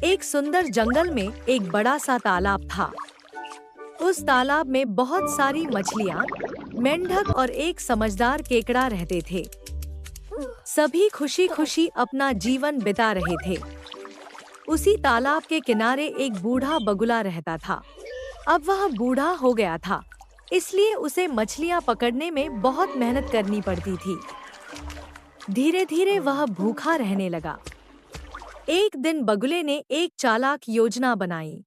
एक सुंदर जंगल में एक बड़ा सा तालाब था। उस तालाब में बहुत सारी मछलियाँ, मेंढक और एक समझदार केकड़ा रहते थे। सभी खुशी खुशी अपना जीवन बिता रहे थे। उसी तालाब के किनारे एक बूढ़ा बगुला रहता था। अब वह बूढ़ा हो गया था, इसलिए उसे मछलियाँ पकड़ने में बहुत मेहनत करनी पड़ती थी। धीरे धीरे वह भूखा रहने लगा। एक दिन बगुले ने एक चालाक योजना बनाई।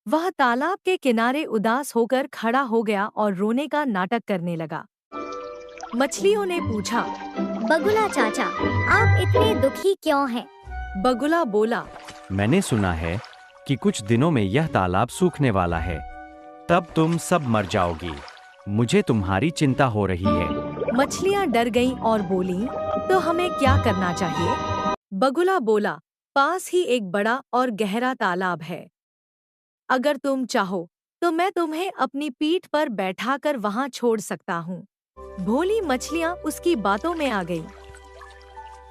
वह तालाब के किनारे उदास होकर खड़ा हो गया और रोने का नाटक करने लगा। मछलियों ने पूछा, बगुला चाचा, आप इतने दुखी क्यों हैं? बगुला बोला, मैंने सुना है कि कुछ दिनों में यह तालाब सूखने वाला है। तब तुम सब मर जाओगी। मुझे तुम्हारी चिंता हो रही है। मछलियाँ डर गईं और बोलीं, तो हमें क्या करना चाहिए? बगुला बोला, पास ही एक बड़ा और गहरा तालाब है। अगर तुम चाहो तो मैं तुम्हें अपनी पीठ पर बैठाकर वहां छोड़ सकता हूँ। भोली मछलियाँ उसकी बातों में आ गईं।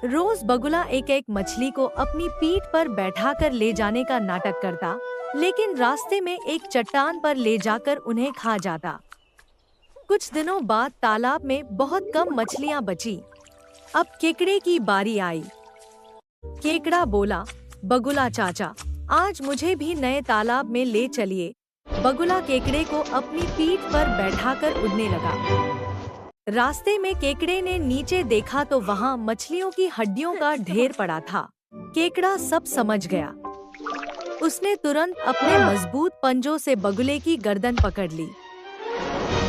रोज बगुला एक एक मछली को अपनी पीठ पर बैठाकर ले जाने का नाटक करता, लेकिन रास्ते में एक चट्टान पर ले जाकर उन्हें खा जाता। कुछ दिनों बाद तालाब में बहुत कम मछलियाँ बची। अब केकड़े की बारी आई। केकड़ा बोला, बगुला चाचा, आज मुझे भी नए तालाब में ले चलिए। बगुला केकड़े को अपनी पीठ पर बैठाकर उड़ने लगा। रास्ते में केकड़े ने नीचे देखा तो वहाँ मछलियों की हड्डियों का ढेर पड़ा था। केकड़ा सब समझ गया। उसने तुरंत अपने मजबूत पंजों से बगुले की गर्दन पकड़ ली।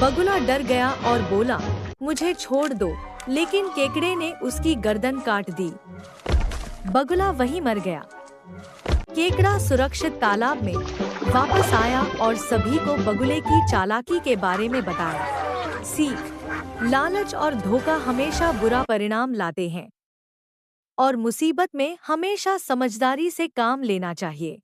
बगुला डर गया और बोला, मुझे छोड़ दो, लेकिन केकड़े ने उसकी गर्दन काट दी। बगुला वहीं मर गया। केकड़ा सुरक्षित तालाब में वापस आया और सभी को बगुले की चालाकी के बारे में बताया। सीख: लालच और धोखा हमेशा बुरा परिणाम लाते हैं और मुसीबत में हमेशा समझदारी से काम लेना चाहिए।